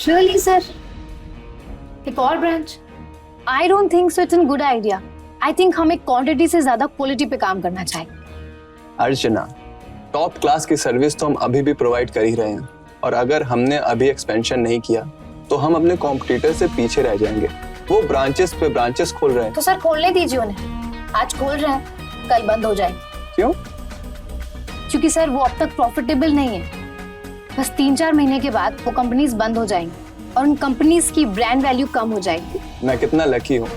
Really, sir? एक और branch? I don't think so. It's a good idea. I think हमें quantity से ज्यादा क्वालिटी पे काम करना चाहिए। अर्चना, टॉप क्लास की सर्विस तो हम अभी भी प्रोवाइड कर ही रहे हैं, और अगर हमने अभी एक्सपेंशन नहीं किया तो हम अपने कॉम्पिटिटर से पीछे रह जाएंगे। वो ब्रांचेस पे ब्रांचेस खोल रहे हैं। तो सर खोलने दीजिए उन्हें। आज खोल रहे हैं, कल बंद हो जाएंगे। क्यों? क्योंकि सर वो अब तक प्रॉफिटेबल नहीं है। बस 3-4 महीने के बाद वो कंपनीज बंद हो जाएंगी और उन कंपनीज की ब्रांड वैल्यू कम हो जाएगी। मैं कितना लकी हूँ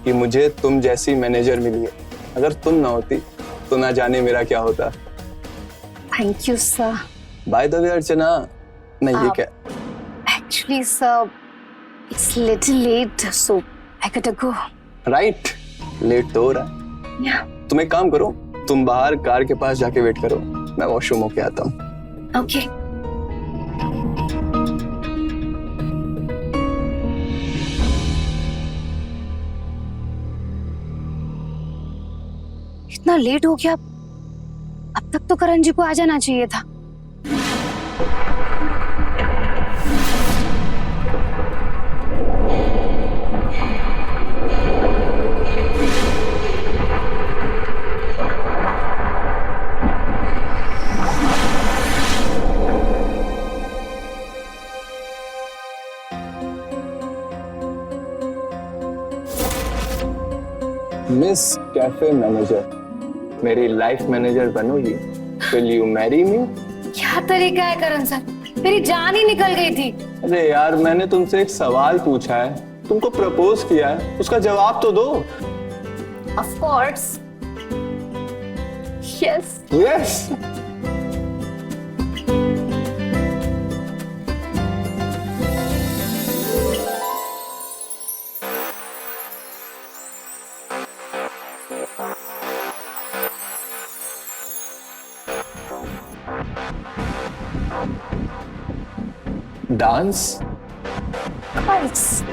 कि मुझे तुम जैसी मैनेजर मिली है। अगर तुम ना होती तो ना जाने मेरा क्या होता। Thank you sir. By the way Archana, नहीं ये क्या? Actually sir, it's little late, so I got to go. Right, late तो हो रहा है। Yeah. तुम एक काम करो, तुम बाहर कार के पास जाके वेट करो, मैं वॉशरूम होके आता हूँ। ओके। इतना लेट हो गया, अब तक तो करण जी को आ जाना चाहिए था। मिस कैफे मैनेजर, मेरी लाइफ मैनेजर बनोगी? Will you marry me? क्या तरीका है करण सर, मेरी जान ही निकल गई थी। अरे यार, मैंने तुमसे एक सवाल पूछा है, तुमको प्रपोज किया है, उसका जवाब तो दो। Of course. Yes. Yes. Dance? Nice.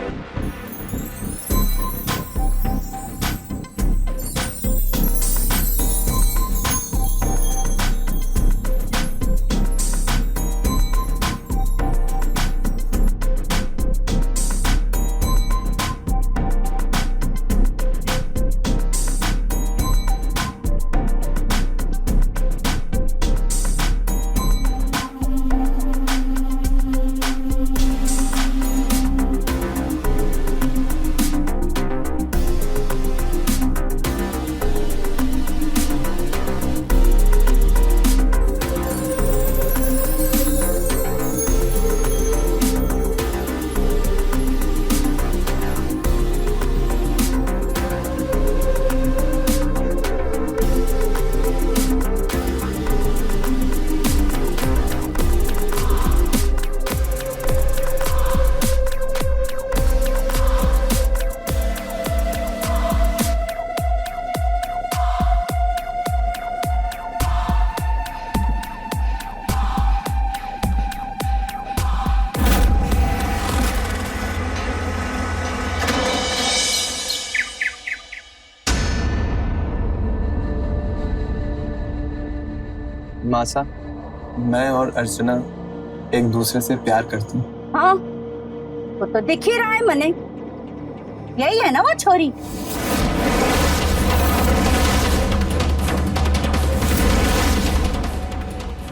मासा, मैं और अर्चना एक दूसरे से प्यार करती हूँ। हाँ, वो तो दिख ही रहा है मने। यही है ना वो छोरी?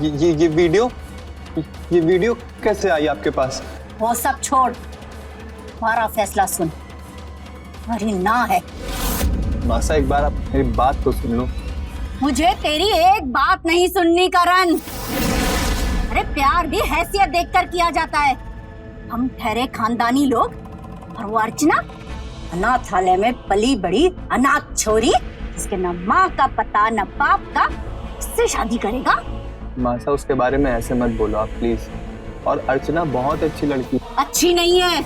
ये वीडियो कैसे आई आपके पास? वो सब छोड़, हमारा फैसला सुन। अरे ना है। मासा एक बार आप मेरी बात तो सुन लो। मुझे तेरी एक बात नहीं सुननी करण। अरे प्यार भी हैसियत देखकर किया जाता है। हम ठहरे खानदानी लोग, और वो अर्चना अनाथालय में पली बड़ी अनाथ छोरी, जिसके न माँ का पता न बाप का, इससे शादी करेगा? मासा उसके बारे में ऐसे मत बोलो आप प्लीज। और अर्चना बहुत अच्छी लड़की। अच्छी नहीं है,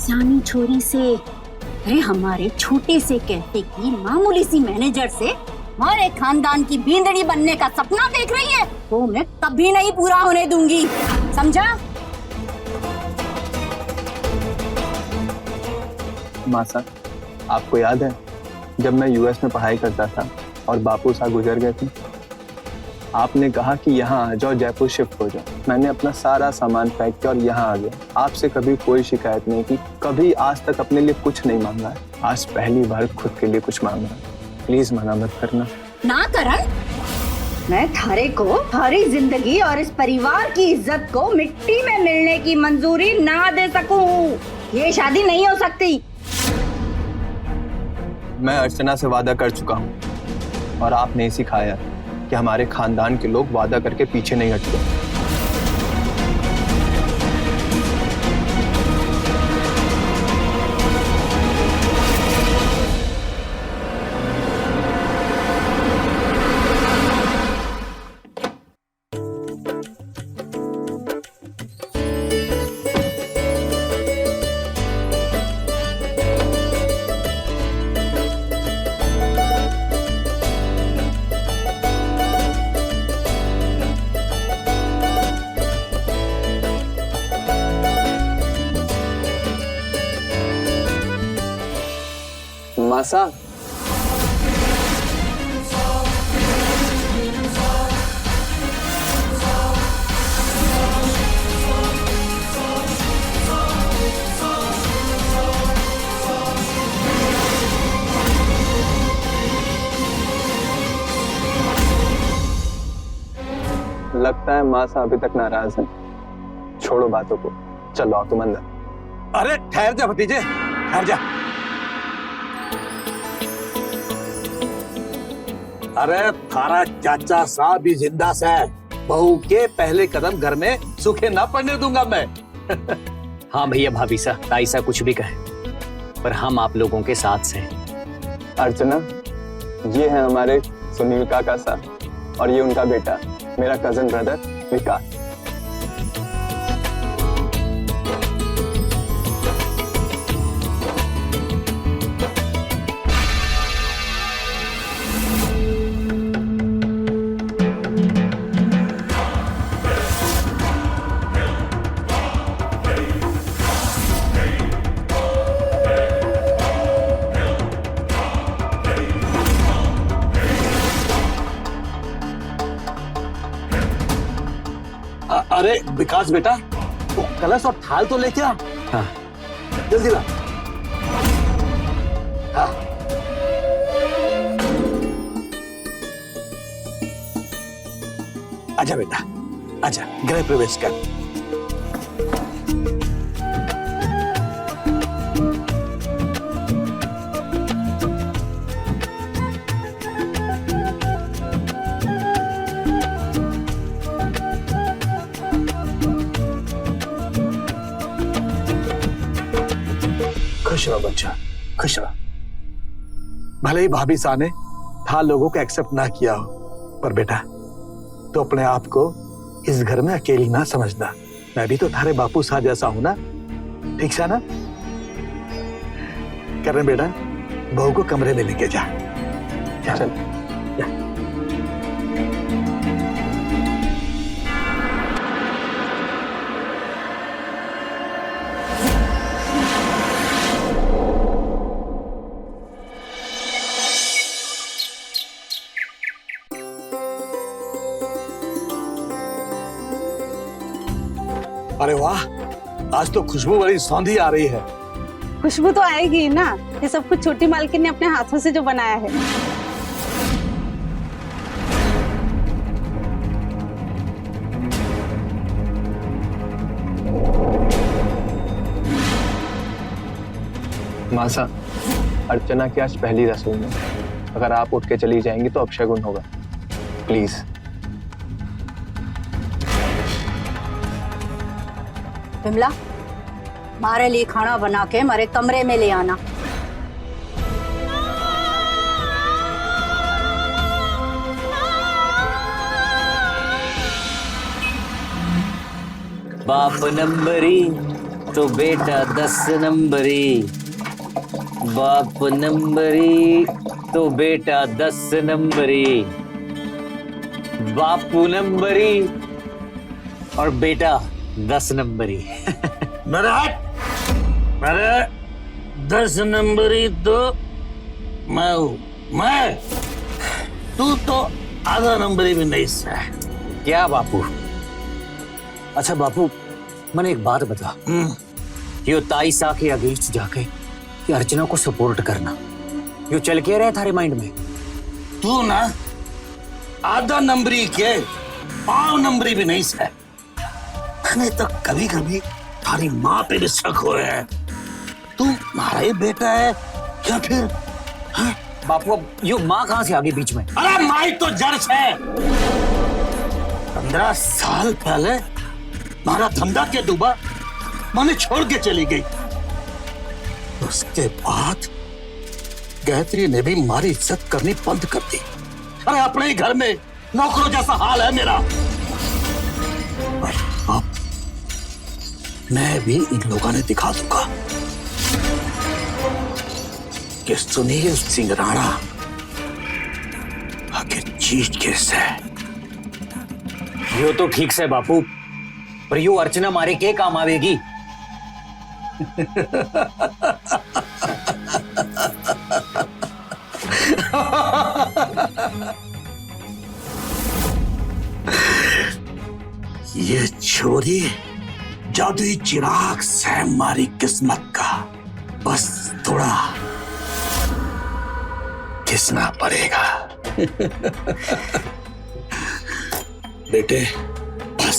जानी छोरी से। अरे हमारे छोटे से कहते की मामूली सी मैनेजर से हमारे खानदान की बींदड़ी बनने का सपना देख रही है, वो मैं कभी नहीं पूरा होने दूंगी, समझा? मासा आपको याद है जब मैं यूएस में पढ़ाई करता था और बापू साहब गुजर गए थे, आपने कहा कि यहाँ आ जाओ, जयपुर शिफ्ट हो जाओ। मैंने अपना सारा सामान पैक किया और यहाँ आ गया। आपसे कभी कोई शिकायत नहीं की, कभी आज तक अपने लिए कुछ नहीं मांगा है। आज पहली बार खुद के लिए कुछ मांग रहा है। प्लीज मना मत करना। ना करण, मैं थारे को थारी जिंदगी और इस परिवार की इज्जत को मिट्टी में मिलने की मंजूरी ना दे सकूं। ये शादी नहीं हो सकती। मैं अर्चना से वादा कर चुका हूँ और आपने सिखाया कि हमारे खानदान के लोग वादा करके पीछे नहीं हटते। मासा लगता है मासा अभी तक नाराज है। छोड़ो बातों को, चलो आओ तुम अंदर। अरे ठहर जा भतीजे, ठहर जा। अरे थारा चाचा साहब भी जिंदा से, बहू के पहले कदम घर में सूखे ना पड़ने दूंगा मैं। हाँ भैया, भाभी सा ताई सा कुछ भी कहे, पर हम आप लोगों के साथ से हैं। अर्चना, ये है हमारे सुनील काका साहब और ये उनका बेटा, मेरा कजन ब्रदर विकास। अरे विकास बेटा, वो कलश और थाल तो लेके आ। हाँ। जल्दी ला। हाँ। आजा बेटा, आजा, गृह प्रवेश कर। खुश रहो बच्चा, खुश रहो। भले ही भाभी साहब ने था लोगों को एक्सेप्ट ना किया हो, पर बेटा तो अपने आप को इस घर में अकेली ना समझना। मैं भी तो थारे बापू साहब जैसा हूं ना, ठीक है ना? करण बेटा, बहू को कमरे में लेके जा। चल। अरे वाह, आज तो खुशबू बड़ी सौंधी आ रही है। खुशबू तो आएगी ही ना, ये सब कुछ छोटी मालकिन ने अपने हाथों से जो बनाया है। मासा, अर्चना की आज पहली रसोई में, अगर आप उठ के चली जाएंगी तो अपशगुन होगा, प्लीज। विमला, हमारे लिए खाना बना के हमारे कमरे में ले आना। बाप नंबरी तो बेटा 10 नंबरी, बाप नंबरी तो बेटा 10 नंबरी, बापू नंबरी और बेटा 10 नंबरी। मेरे 10 नंबरी तो मैं हूँ, मैं। तू तो आधा नंबरी भी नहीं सह। क्या बापू? अच्छा बापू, मैंने एक बात बता, यो ताईसा के अगेंस्ट जाके ये अर्चना को सपोर्ट करना, यो चल के रहे थारे माइंड में? तू ना आधा नंबरी के 5 नंबरी भी नहीं सह। मैंने तो कभी कभी थारी माँ पे भी शक हो रहा है, तू हमारा ही बेटा है या फिर? हाँ? बापू अब यो माँ कहाँ से आगे बीच में? अरे माई तो जड़ है। 15 साल पहले हमारा धंधा के डूबा, मैंने छोड़ के चली गई। उसके बाद गायत्री ने भी हमारी इज्जत करनी बंद कर दी। अरे अपने ही घर में नौकरों जैसा हाल है मेरा। और अब मैं भी इन लोगों ने दिखा दूंगा कि सुनील सिंह राणा आखिर चीज कैसे है। यो तो ठीक से बापू, पर यो अर्चना मारे के काम आवेगी? ये छोरी जादुई चिराग से हमारी किस्मत का बस थोड़ा घिसना पड़ेगा। बेटे बस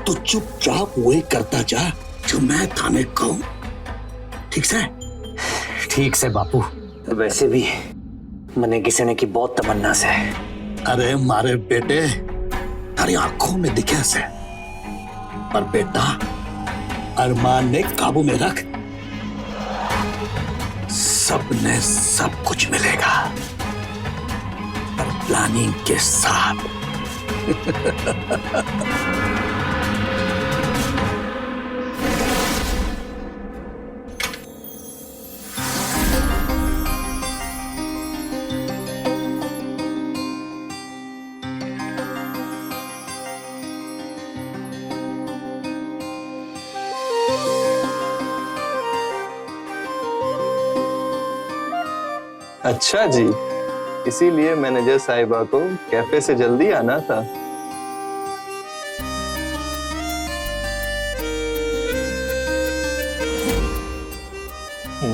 तू चुपचाप वही करता जा जो मैं थाने कहूं, ठीक से? ठीक से बापू। वैसे भी मने किसी ने की बहुत तमन्ना से। अरे मारे बेटे, तारी आंखों में दिखे से, पर बेटा अरमान ने काबू में रख, सब ने सब कुछ मिलेगा, पर प्लानिंग के साथ। अच्छा जी, इसीलिए मैनेजर साहिबा को कैफे से जल्दी आना था।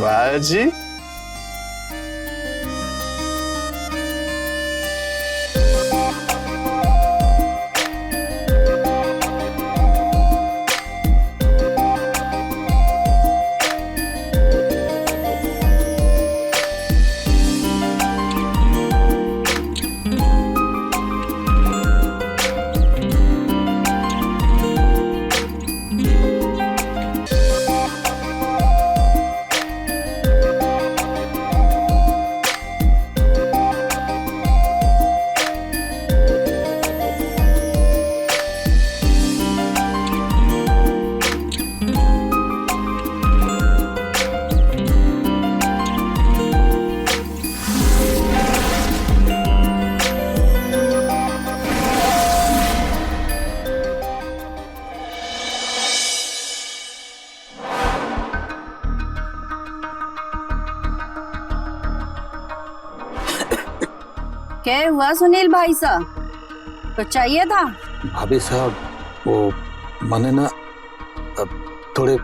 वाह जी, क्या हुआ सुनील भाई साहब, तो चाहिए था? भाभी साहब, वो मने ना अब थोड़े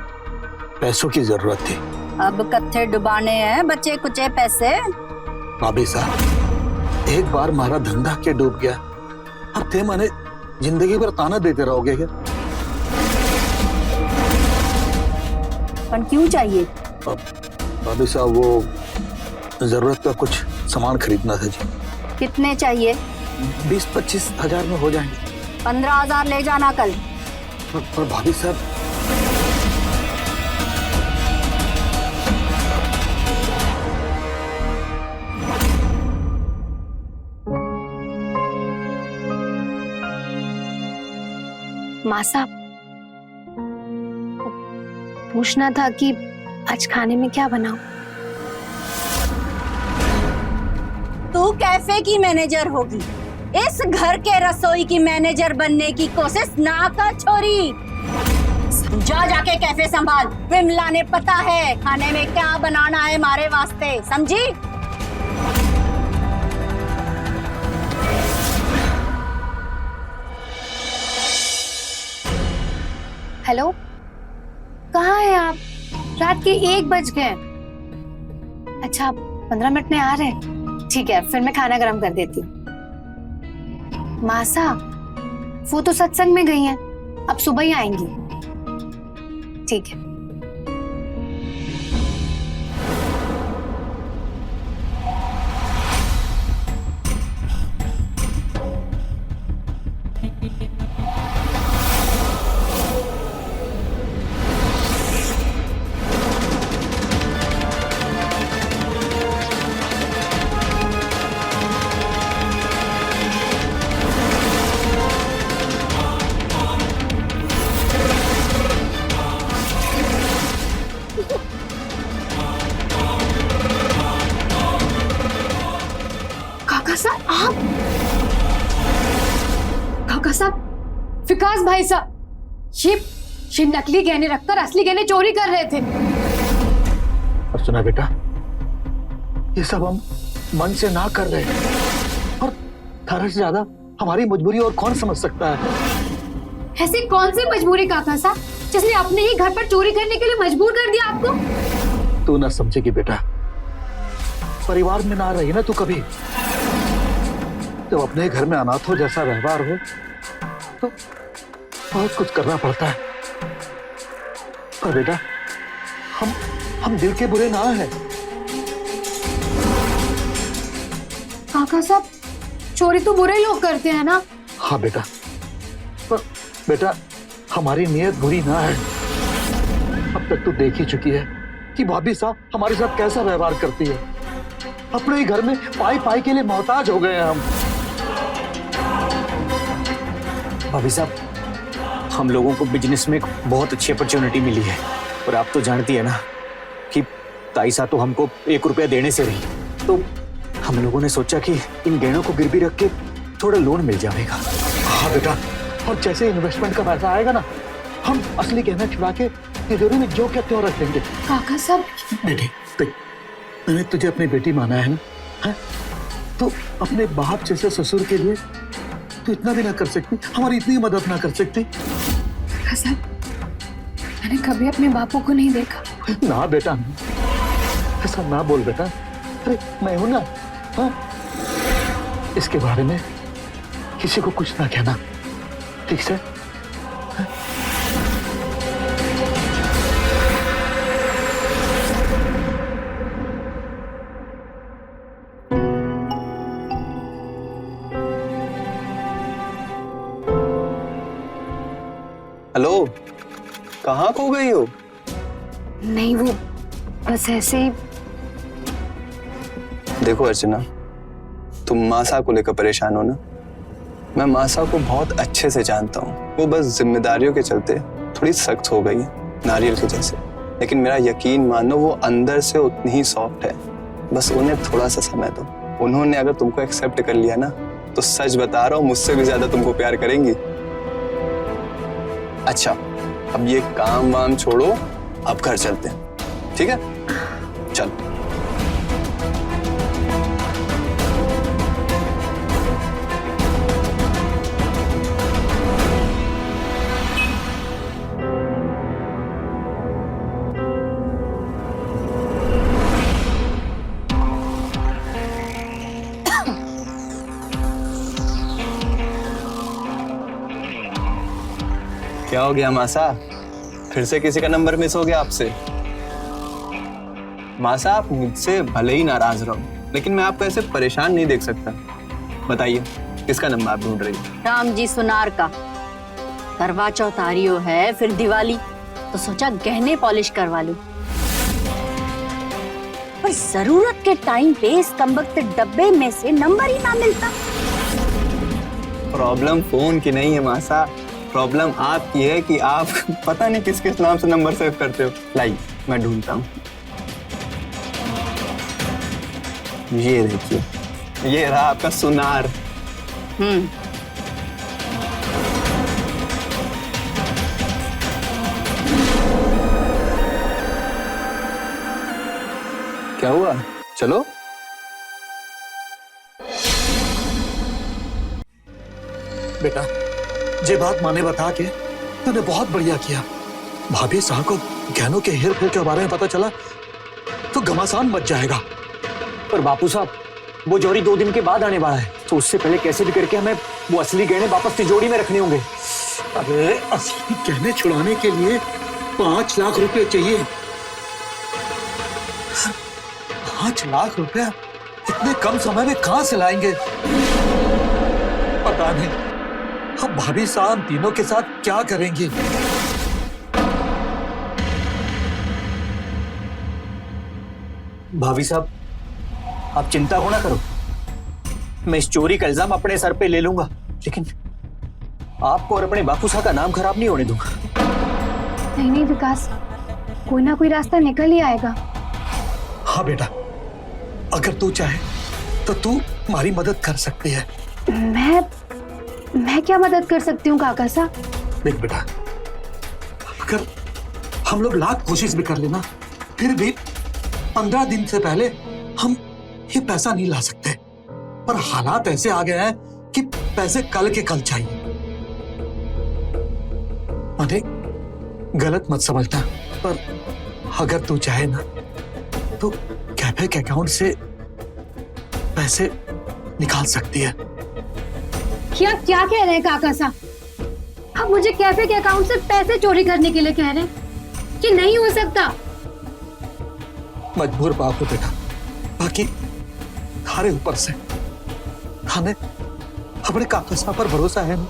पैसों की जरूरत थी। अब कत्थे डुबाने हैं बच्चे कुचे पैसे? भाभी साहब, एक बार हमारा धंधा के डूब गया, अब थे माने जिंदगी भर ताना देते रहोगे क्या? पर क्यों चाहिए? भाभी साहब वो जरूरत का कुछ सामान खरीदना था जी। कितने चाहिए? 20-25 हजार में हो जाएंगे। 15,000 ले जाना कल। पर भाभी साहब माँ साहब, पूछना था कि आज खाने में क्या बनाऊं? तू कैफे की मैनेजर होगी, इस घर के रसोई की मैनेजर बनने की कोशिश ना कर छोरी। जा जाके कैफे संभाल। विमला ने पता है खाने में क्या बनाना है हमारे वास्ते, समझी? हेलो, कहाँ हैं आप? रात के 1 बज गए। अच्छा, 15 मिनट में आ रहे हैं? ठीक है, फिर मैं खाना गरम कर देती हूँ। मासा, वो तो सत्संग में गई हैं, अब सुबह ही आएंगी। ठीक है। काका साहब, आप? काका साहब, विकास भाई साहब, ये नकली गहने रखकर असली गहने चोरी कर रहे थे। अर्चना बेटा, ये सब हम मन से ना कर रहे हैं, और थारा से ज्यादा हमारी मजबूरी और कौन समझ सकता है? ऐसी कौन सी मजबूरी काका साहब, जिसने अपने ही घर पर चोरी करने के लिए मजबूर कर दिया आपको? तू ना समझेगी बेटा, परिवार में ना रही ना तू कभी, जब अपने घर में अनाथों जैसा व्यवहार हो तो बहुत कुछ करना पड़ता है। पर बेटा, हम दिल के बुरे ना हैं। काका साहब, चोरी तो बुरे लोग करते हैं ना? हाँ बेटा, पर बेटा हमारी नीयत बुरी ना है। अब तक तू देख ही चुकी है कि भाभी साहब हमारे साथ कैसा व्यवहार करती है। अपने ही घर में पाई पाई के लिए मोहताज हो गए हैं हम। भाभी साहब, हम लोगों को बिजनेस में एक बहुत अच्छी अपॉर्चुनिटी मिली है, और आप तो जानती है ना कि ताईसा तो हमको 1 रुपया देने से रही, तो हम लोगों ने सोचा कि इन गहनों को गिरवी रख के थोड़ा लोन मिल जाएगा। हाँ बेटा, और जैसे इन्वेस्टमेंट का पैसा आएगा ना, हम असली गहना छुड़ा के तिजोरी में जो क्या त्यों रख देंगे। काका साहब, बेटी देख, मैंने तुझे अपनी बेटी माना है ना, है? तो अपने बाप जैसे ससुर के लिए तू इतना भी ना कर सकती, हमारी इतनी मदद ना कर सकती? काका साहब, मैंने कभी अपने बापू को नहीं देखा। ना बेटा, ऐसा ना बोल बेटा। अरे मैं हूं ना, हाँ? इसके बारे में किसी को कुछ ना कहना, ठीक से? हेलो, कहाँ खो गई हो? नहीं, वो बस ऐसे ही। देखो अर्चना, तुम मासा को लेकर परेशान हो ना। मैं मासा को बहुत अच्छे से जानता हूँ, वो बस जिम्मेदारियों के चलते थोड़ी सख्त हो गई है, नारियल के जैसे। लेकिन मेरा यकीन मानो, वो अंदर से उतनी ही सॉफ्ट है। बस उन्हें थोड़ा सा समय दो। उन्होंने अगर तुमको एक्सेप्ट कर लिया ना, तो सच बता रहा हूँ, मुझसे भी ज्यादा तुमको प्यार करेंगी। अच्छा, अब ये काम वाम छोड़ो, अब घर चलते हैं, ठीक है? चल। क्या हो गया मासा? फिर से किसी का नंबर मिस हो गया आपसे? माँ साहब मुझसे भले ही नाराज रहो, लेकिन मैं आपको ऐसे परेशान नहीं देख सकता। बताइए किसका नंबर आप ढूंढ रही हो? राम जी सुनार का। करवा चौथ आ रही हो है, फिर दिवाली, तो सोचा गहने पॉलिश करवा लूं। पर जरूरत के टाइम पे इस कमबख्त डब्बे में से नंबर ही ना मिलता। प्रॉब्लम फोन की नहीं है माँ साहब, प्रॉब्लम आपकी है कि आप पता नहीं किस किस नाम से नंबर सेव करते हो। लाइए मैं ढूंढता हूँ। ये देखिए, ये रहा आपका सुनार। क्या हुआ? चलो। बेटा, ये बात माने बता के तूने बहुत बढ़िया किया। भाभी साहब को गहनों के हेर फेर के बारे में पता चला तो घमासान मच जाएगा। पर बापू साहब, वो जौहरी 2 दिन के बाद आने वाला है, तो उससे पहले कैसे भी करके हमें वो असली गहने वापस तिजोरी में रखने होंगे। अरे असली गहने छुड़ाने के लिए 5 लाख रुपए चाहिए। 5 लाख रुपया इतने कम समय में कहां से लाएंगे? पता नहीं अब भाभी साहब तीनों के साथ क्या करेंगी। भाभी साहब, आप चिंता को ना करो, मैं इस चोरी का इल्जाम अपने सर पे ले लूंगा, लेकिन आपको और अपने बापू साहब का नाम खराब नहीं होने दूंगा। नहीं नहीं विकास, कोई ना कोई रास्ता निकल ही आएगा। हाँ बेटा, अगर तू चाहे तो तू हमारी मदद कर सकती है। मैं क्या मदद कर सकती हूँ काका साहब? देख बेटा, अगर हम लोग लाख कोशिश भी कर लेना, फिर भी 15 दिन से पहले हम ये पैसा नहीं ला सकते। पर हालात ऐसे आ गए हैं कि पैसे कल के कल चाहिए। अरे गलत मत समझना, पर अगर तू चाहे ना तो कैफे के अकाउंट से पैसे निकाल सकती है। क्या क्या कह रहे हैं काका साहब? आप मुझे कैफे के अकाउंट से पैसे चोरी करने के लिए कह रहे हैं? कि नहीं हो सकता। मजबूर बाप हो बेटा, बाकी थारे ऊपर से थाने अपने काका साहब पर भरोसा है ना?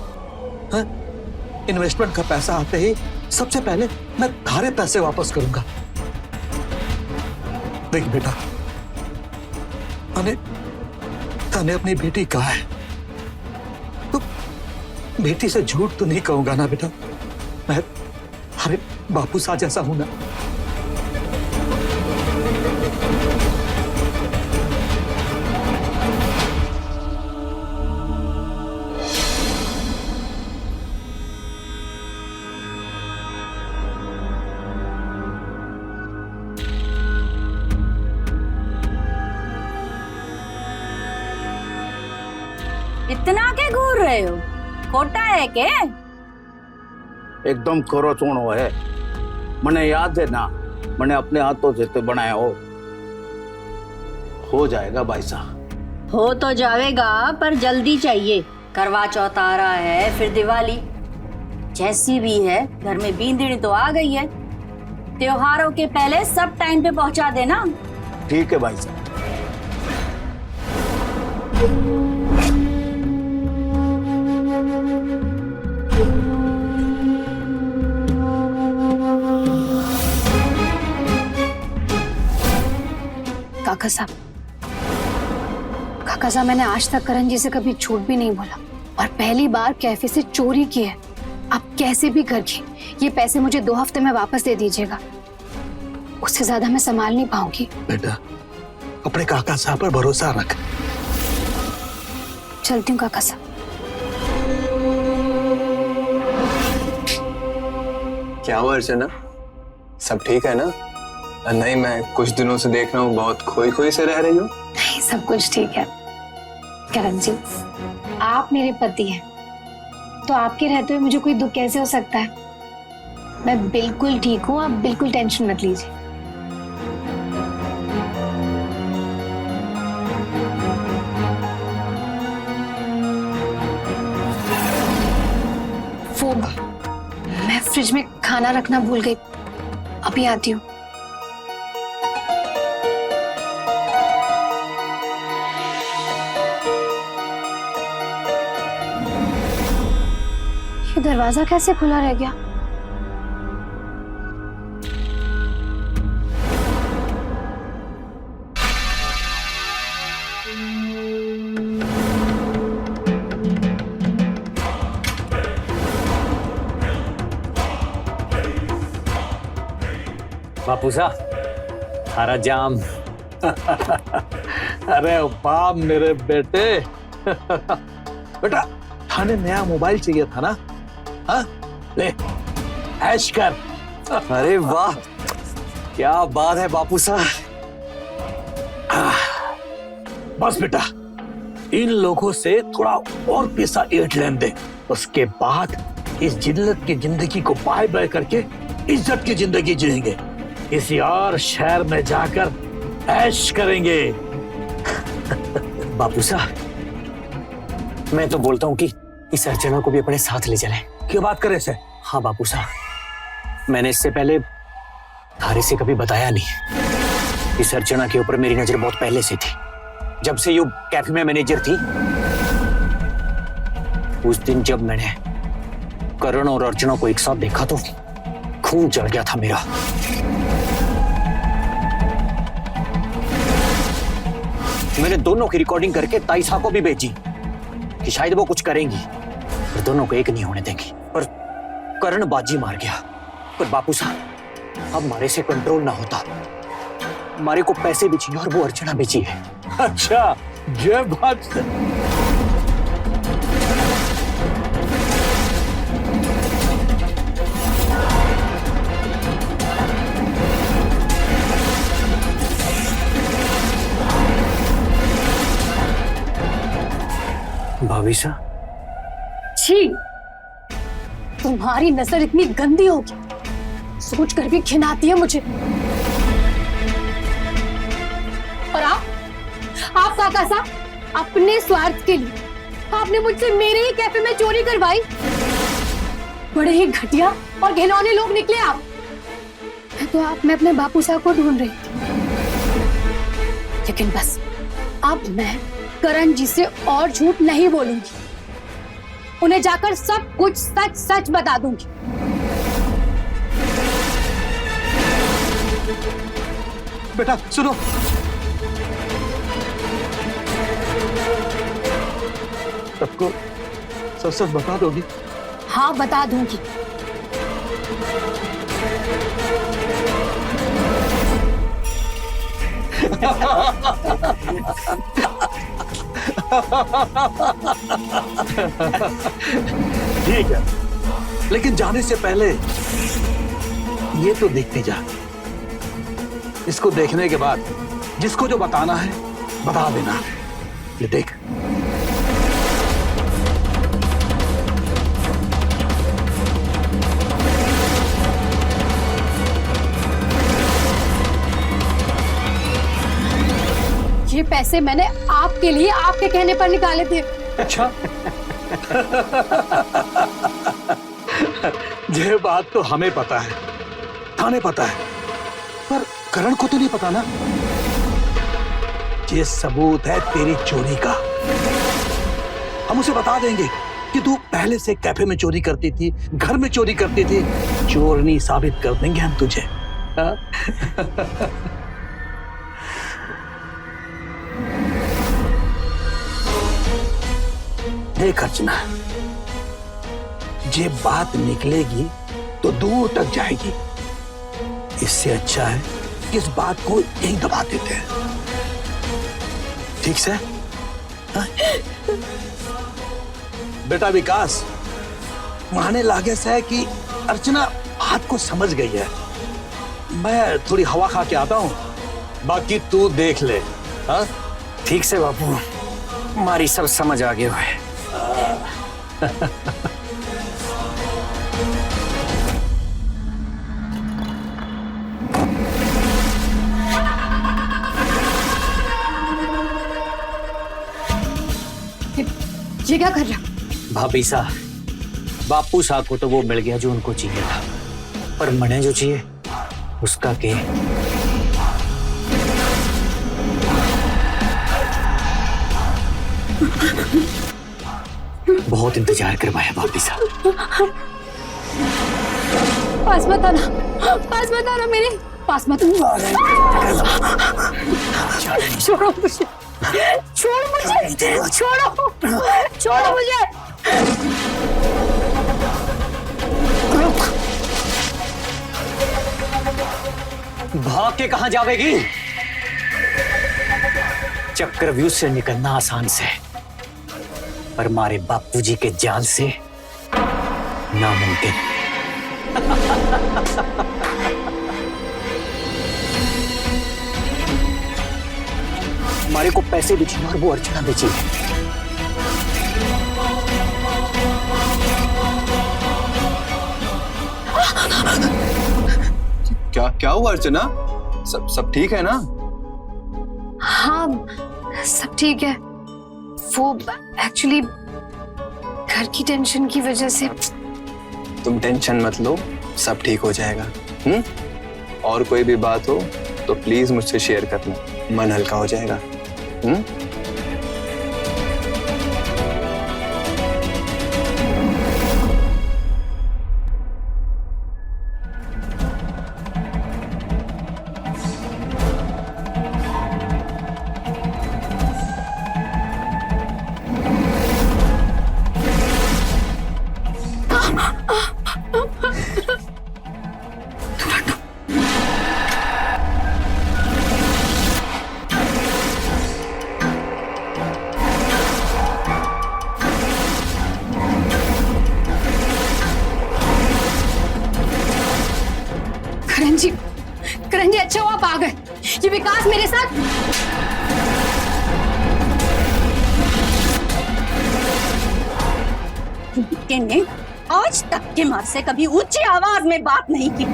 इन्वेस्टमेंट का पैसा आते ही सबसे पहले मैं थारे पैसे वापस करूंगा। देख बेटा, तने अपनी बेटी कहा है तो बेटी से झूठ तो नहीं कहूंगा ना बेटा। मैं अरे बापू सा जैसा हूं ना। इतना के घूर रहे हो? खोटा है के? एकदम खरो सोनो है। मने याद है ना, मैंने अपने हाथों से तो बनाया हो जाएगा भाई साहब। हो तो जाएगा, पर जल्दी चाहिए। करवा चौथ आ रहा है, फिर दिवाली, जैसी भी है घर में बींदड़ी तो आ गई है। त्योहारों के पहले सब टाइम पे पहुंचा देना। ठीक है भाई साहब। काका साहब, मैंने आज तक करण जी से कभी झूठ भी नहीं बोला, और पहली बार कैफे से चोरी की है। आप कैसे भी करके ये पैसे मुझे 2 हफ्ते में वापस दे दीजिएगा, उससे ज्यादा मैं संभाल नहीं पाऊंगी। बेटा, अपने काका साहब पर भरोसा रख। चलती हूँ काका साहब। क्या हुआ अर्चना, सब ठीक है ना? नहीं, मैं कुछ दिनों से देख रहा हूँ बहुत खोई खोई से रह रही हो। नहीं, सब कुछ ठीक है करण जी। आप मेरे पति हैं, तो आपके रहते हुए मुझे कोई दुख कैसे हो सकता है? मैं बिल्कुल ठीक हूँ, आप बिल्कुल टेंशन मत लीजिए। वो मैं फ्रिज में खाना रखना भूल गई, अभी आती हूँ। दरवाजा कैसे खुला रह गया? बापू सा, हरा जाम। अरे वाह मेरे बेटे। बेटा थाने नया मोबाइल चाहिए था ना? हाँ ले ऐश कर। अरे वाह, क्या बात है बापू सा। बस बेटा इन लोगों से थोड़ा और पैसा ऐठ लेने दे, उसके बाद इस जिल्लत की जिंदगी को बाय बाय करके इज्जत की जिंदगी जिएंगे, किसी और शहर में जाकर ऐश करेंगे। बापू सा, मैं तो बोलता हूँ कि इस अर्चना को भी अपने साथ ले चलें। क्या बात करे से? हाँ बापू सा, मैंने इससे पहले थारे से कभी बताया नहीं। इस अर्चना के ऊपर मेरी नजर बहुत पहले से थी, जब से यू कैफे में मैनेजर थी। उस दिन जब मैंने करण और अर्चना को एक साथ देखा तो खून चढ़ गया था मेरा। मैंने दोनों की रिकॉर्डिंग करके ताइसा को भी भेजी कि शायद वो कुछ करेंगी, पर दोनों को एक नहीं होने देंगी। पर करण बाजी मार गया। पर बापू साहब, अब हमारे से कंट्रोल ना होता। हमारे को पैसे भी चाहिए और वो अर्चना भी चाहिए। अच्छा ये बात। भाभी सा, छी, तुम्हारी नजर इतनी गंदी होगी, सोच कर भी घिनाती है मुझे। और आप काका साहब, अपने स्वार्थ के लिए आपने मुझसे मेरे ही कैफे में चोरी करवाई। बड़े ही घटिया और घिनौने लोग निकले आप। मैं अपने बापू साहब को ढूंढ रही थी, लेकिन बस अब मैं करण जी से और झूठ नहीं बोलूंगी। उन्हें जाकर सब कुछ सच सच बता दूंगी। बेटा सुनो, सबको सच सच बता दोगी? हाँ बता दूंगी। ठीक है, लेकिन जाने से पहले ये तो देखती जा। इसको देखने के बाद जिसको जो बताना है बता देना। ये देख, ये पैसे मैंने आपके लिए आपके कहने पर निकाले थे। अच्छा ये बात तो हमें पता है, थाने पता है, पर करण को तो नहीं पता ना। ये सबूत है तेरी चोरी का। हम उसे बता देंगे कि तू पहले से कैफे में चोरी करती थी, घर में चोरी करती थी। चोरनी साबित कर देंगे हम तुझे। हाँ? देख अर्चना, ये बात निकलेगी तो दूर तक जाएगी। इससे अच्छा है कि इस बात को यहीं दबा देते हैं। ठीक से? हाँ? बेटा विकास, माने लागे से है कि अर्चना बात को समझ गई है। मैं थोड़ी हवा खा के आता हूँ, बाकी तू देख ले। हाँ? ठीक से बापू, हमारी सब समझ आ गया है। ये क्या कर रहा? भाभी साहब, बापू साहब को तो वो मिल गया जो उनको चाहिए था, पर मने जो चाहिए उसका के। बहुत बहुत इंतजार करवाया भाभी साहब। पास मत आना मेरे पास मत छोड़ो मुझे, छोड़ो मुझे। भाग के कहां जावेगी? चक्रव्यूह से निकलना आसान से, पर मारे बापूजी के जाल से नामुमकिन। हमारे को पैसे भी चाहिए और वो अर्चना भी चाहिए। क्या हुआ अर्चना? सब ठीक है ना? हाँ सब ठीक है। वो एक्चुअली घर की टेंशन की वजह से। तुम टेंशन मत लो, सब ठीक हो जाएगा। और कोई भी बात हो तो प्लीज मुझसे शेयर करना, मन हल्का हो जाएगा। करण जी अच्छा हुआ आप आ गए। ये विकास मेरे साथ। ने आज तक के मार से कभी ऊंची आवाज में बात नहीं की,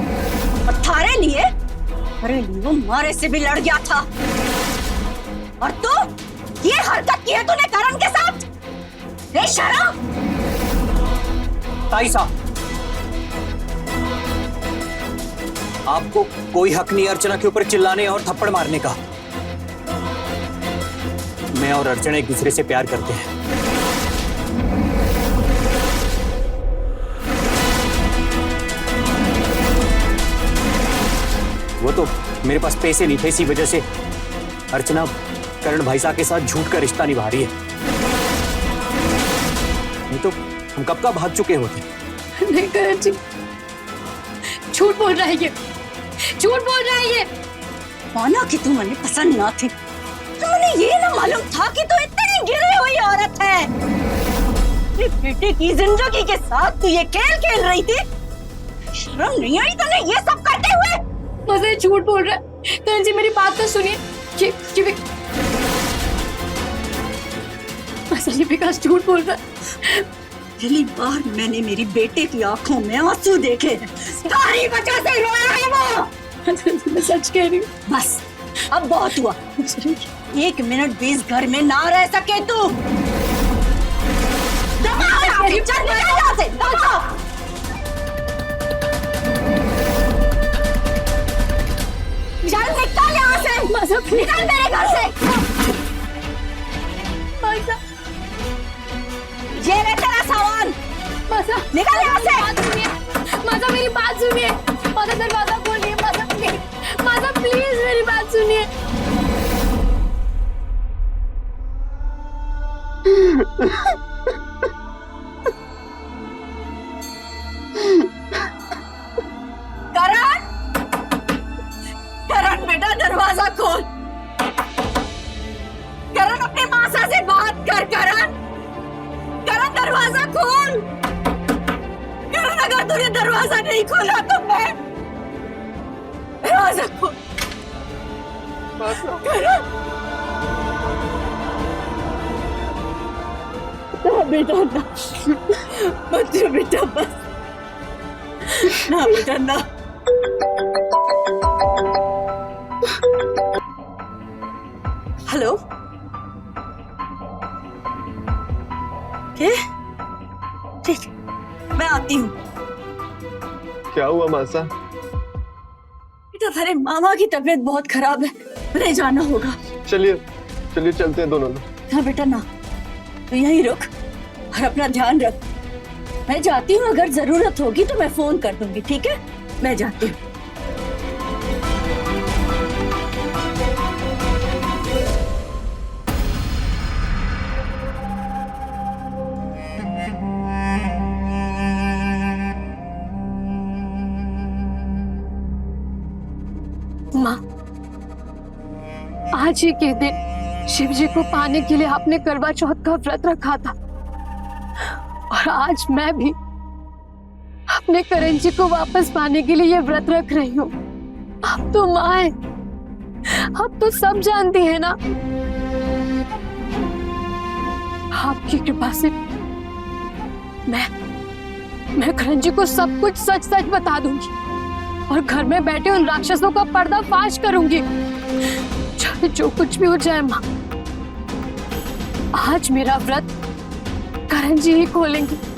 और थारे लिए वो मारे से भी लड़ गया था। और तू ये हरकत की है तूने करण के साथ? बेशरम! ताई साहब, आपको कोई हक नहीं अर्चना के ऊपर चिल्लाने और थप्पड़ मारने का। मैं और अर्चना एक दूसरे से प्यार करते हैं। वो तो मेरे पास पैसे नहीं थे, इसी वजह से अर्चना करण भाई साहब के साथ झूठ का रिश्ता निभा रही है। नहीं तो हम कब का भाग चुके होते। नहीं करण जी, झूठ बोल रहा है ये, झूठ बोल रहा है ये। माना कि तू मुझे पसंद ना थी, तो मुझे ये ना मालूम था कि तू इतनी गिरी हुई औरत है। अपनी बेटे की जिंदगी के साथ तू ये खेल खेल रही थी। शर्म नहीं आई तूने ये सब करते हुए? मजे झूठ बोल रहा है। करण जी मेरी बात तो सुनिए। ये विकास झूठ बोल रहा है। पहली बार मैंने मेरी बेटे की आंखों में आंसू देखे। सारी वजह से रोया है वो। मैं सच कह रही हूँ। बस अब बहुत हुआ। 1 मिनट भी इस घर में ना रह सके तू। चल निकल यहाँ से, चल निकल यहाँ से, निकल मेरे घर से। ये ले तेरा सामान, निकल यहाँ से। माता मेरी बात सुनिए, माता दरवाजा खोलिए, माता प्लीज मेरी बात सुनिए। करण बेटा दरवाजा खोल। करण अपनी मासा से बात कर। करण दरवाजा खोल। करण अगर तूने दरवाजा नहीं खोला तो मैं दरवाजा खोल। करण बेटा ना मत बेटा, बस ना बेटा ना। हेलो ठीक, मैं आती हूँ। क्या हुआ मासा? बेटा तेरे मामा की तबीयत बहुत खराब है, मुझे जाना होगा। चलिए चलते हैं दोनों लोग। हाँ बेटा ना, तू यहीं रुक, और अपना ध्यान रख। मैं जाती हूँ, अगर जरूरत होगी तो मैं फोन कर दूंगी, ठीक है? मैं जाती हूँ। माँ, आज ही के दिन शिव जी को पाने के लिए आपने करवा चौथ का व्रत रखा था, और आज मैं भी अपने करण जी को वापस पाने के लिए ये व्रत रख रही हूँ। आप तो माँ है, आप तो सब जानती है ना। आपकी कृपा से मैं करण जी को सब कुछ सच सच बता दूंगी और घर में बैठे उन राक्षसों का पर्दाफाश करूंगी, चाहे जो कुछ भी हो जाए। माँ, आज मेरा व्रत करण जी ही खोलेंगे।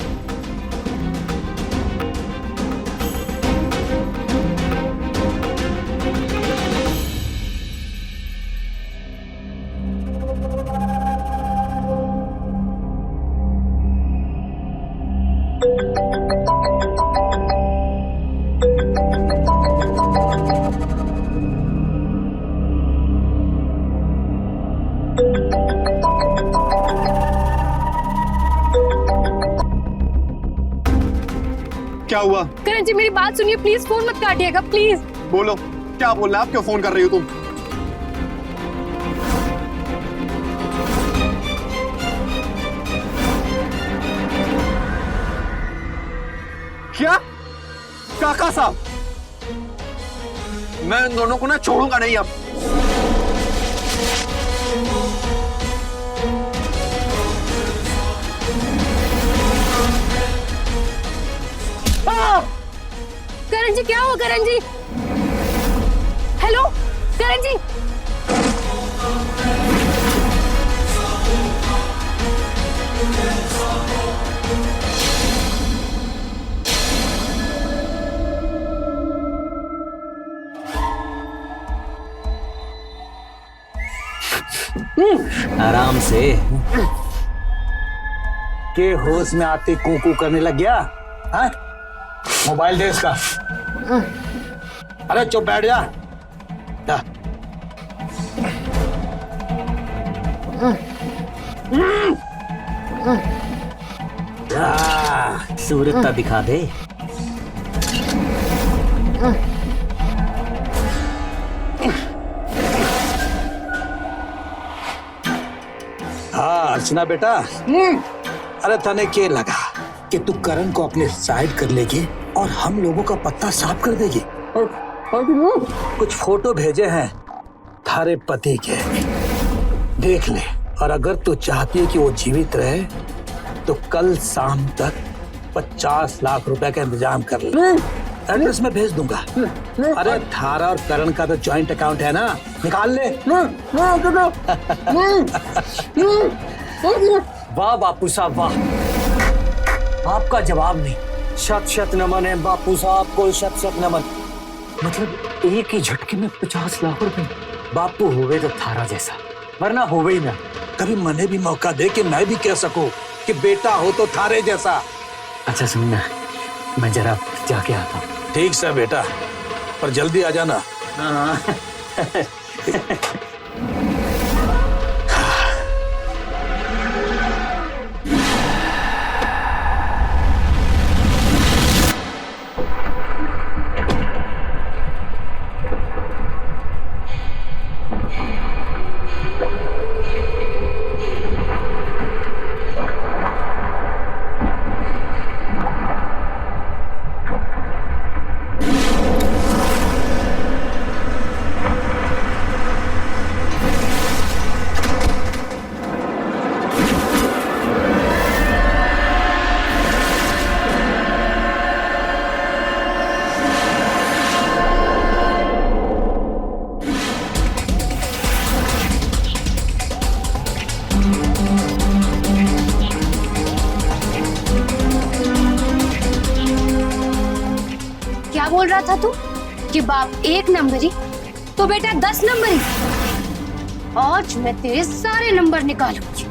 क्या हुआ? करण जी, मेरी बात सुनिए प्लीज, फोन मत काटिएगा प्लीज। बोलो, क्या बोलना है? आप क्यों फोन कर रही हो तुम? क्या? काका साहब, मैं इन दोनों को ना छोड़ूंगा नहीं अब। करण जी, क्या हुआ करण जी? हेलो करण जी। आराम से। के होश में आते कूकू करने लग गया? हाँ? मोबाइल दे इसका। अरे चुप बैठ जा। जा। सूरत दिखा दे। हाँ अर्चना बेटा, अरे तने के लगा कि तू करण को अपने साइड कर लेगी और हम लोगों का पत्ता साफ कर देगी। और कुछ फोटो भेजे हैं थारे पति के, देख ले। और अगर तू चाहती है कि वो जीवित रहे तो कल शाम तक 50 लाख रुपए का इंतजाम कर ले। एड्रेस में भेज दूंगा। अरे थारा और करण का तो जॉइंट अकाउंट है ना, निकाल ले। वाह बापू साहब वाह, आपका जवाब नहीं। शत शत नमन है बापू साहब को, शत शत नमन। मतलब एक ही झटके में 50 लाख रुपए। बापू होवे तो थारा जैसा, वरना होवे ही ना। कभी मने भी मौका दे कि मैं भी कह सकूं कि बेटा हो तो थारे जैसा। अच्छा सुनना, मैं जरा जाके आता हूँ। ठीक से बेटा, पर जल्दी आ जाना। हाँ। बोल रहा था तू कि बाप 1 नंबरी तो बेटा 10 नंबरी। आज मैं तेरे सारे नंबर निकालूंगी।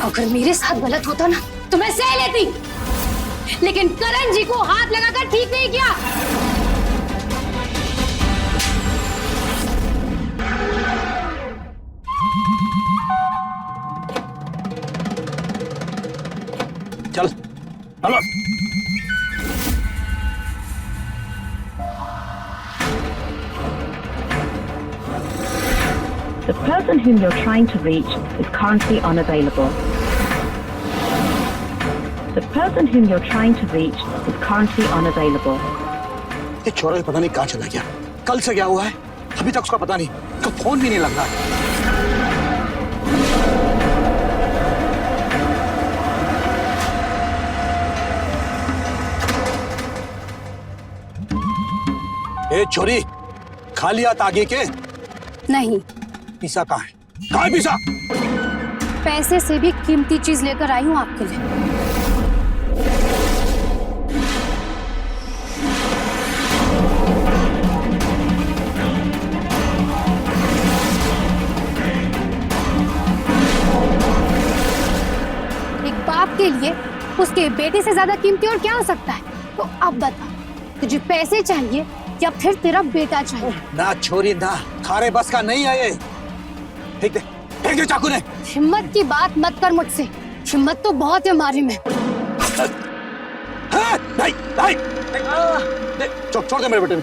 अगर मेरे साथ गलत होता ना तो मैं सह लेती, लेकिन करण जी को हाथ लगाकर ठीक नहीं किया। चल चलो। The person whom you're trying to reach is currently unavailable. The person whom you're trying to reach is currently unavailable. ये छोरा पता नहीं कहाँ चला गया, कल से गया हुआ है, अभी तक उसका पता नहीं, उसका फोन भी नहीं लग रहा है। ए छोरी, खाली हाथ आगे के? नहीं, पीसा कहाँ है? कहाँ है पीसा? पैसे से भी कीमती चीज लेकर आई हूँ आपके लिए। एक बाप के लिए उसके बेटे से ज्यादा कीमती और क्या हो सकता है? तो अब बता, तुझे पैसे चाहिए या फिर तेरा बेटा चाहिए? ना छोरी ना, खारे बस का नहीं है ये। फेंक दे चाकू ने। हिम्मत की बात मत कर मुझसे, हिम्मत तो बहुत है हमारी में। नहीं नहीं, छोड़ दे मेरे बेटे ने।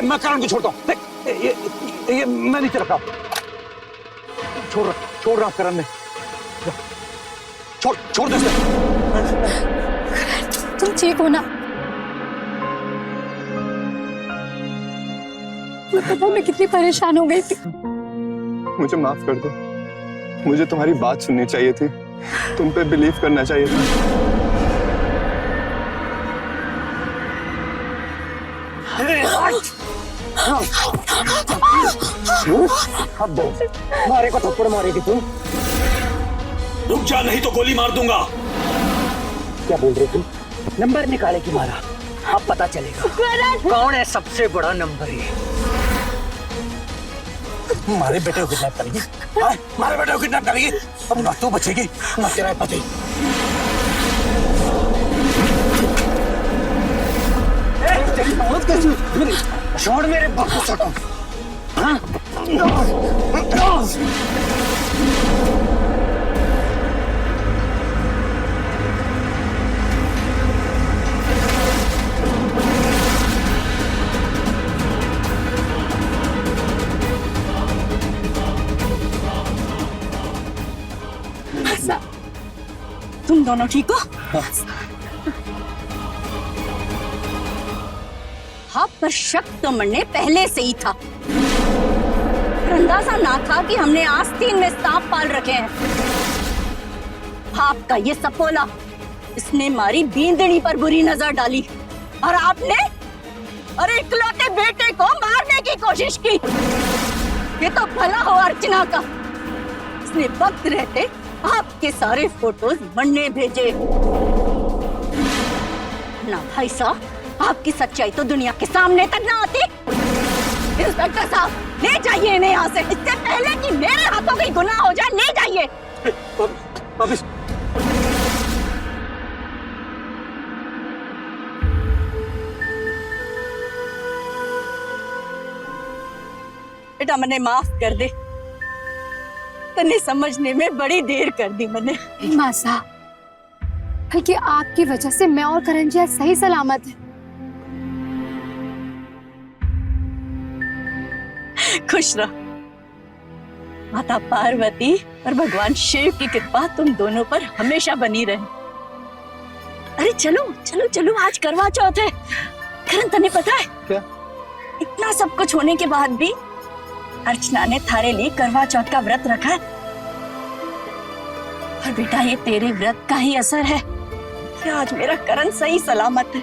मैं करण को छोड़ता हूँ। ये मैं नीचे रखा, छोड़ रहा करण ने। छोड़ दे इसे। तुम ठीक हो ना? मैं कितनी परेशान हो गई थी। मुझे माफ कर दो, मुझे तुम्हारी बात सुननी चाहिए थी, तुम पे बिलीव करना चाहिए था। मारे को थप्पड़ मारेगी तू? रुक जा, नहीं तो गोली मार दूंगा। क्या बोल रही तू? नंबर निकाले की मारा, अब पता चलेगा कौन है सबसे बड़ा नंबर। मारे बेटे को किडनैप करेगी, मारे बेटे को किडनैप करेगी। अब ना तू बचेगी ना तेरा पति। छोड़ मेरे बाप को छोड़ो। तुम दोनों ठीक हो? आप पर शक तो मैंने पहले से ही था, पर अंदाजा ना था कि हमने आस्तीन में सांप पाल रखे हैं। आपका ये सपोला, इसने मारी बींदड़ी पर बुरी नजर डाली और आपने अरे इकलौते बेटे को मारने की कोशिश की। ये तो भला हो अर्चना का, इसने वक्त रहते आपके सारे फोटोज मन्ने भेजे। ना भाई साहब, आपकी सच्चाई तो दुनिया के सामने तक ना आती। इंस्पेक्टर साहब, ले जाइए इन्हें यहाँ से, इससे पहले कि मेरे हाथों कोई गुनाह हो जाए। ले जाइए। बेटा मैंने माफ कर दे, तन्ने समझने में बड़ी देर कर दी मैंने। माँ साहब, बल्कि आपकी वजह से मैं और करण जी आज सही सलामत है। खुश रहो। माता पार्वती और भगवान शिव की कृपा तुम दोनों पर हमेशा बनी रहे। अरे चलो चलो चलो, आज करवा चौथ है। करण तन्ने पता है क्या? इतना सब कुछ होने के बाद भी अर्चना ने थारे लिए करवा चौथ का व्रत रखा है। और बेटा ये तेरे व्रत का ही असर है कि आज मेरा करण सही सलामत है।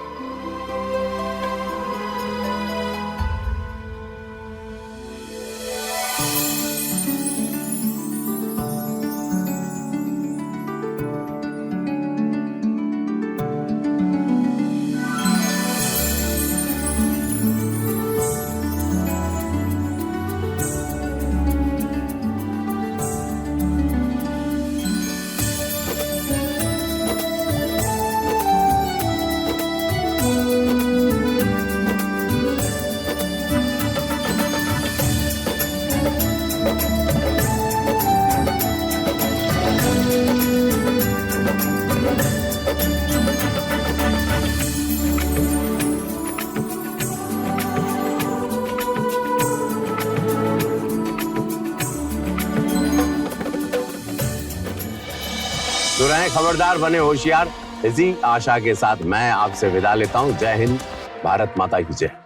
तो रहें खबरदार, बने होशियार। इसी आशा के साथ मैं आपसे विदा लेता हूं। जय हिंद, भारत माता की जय।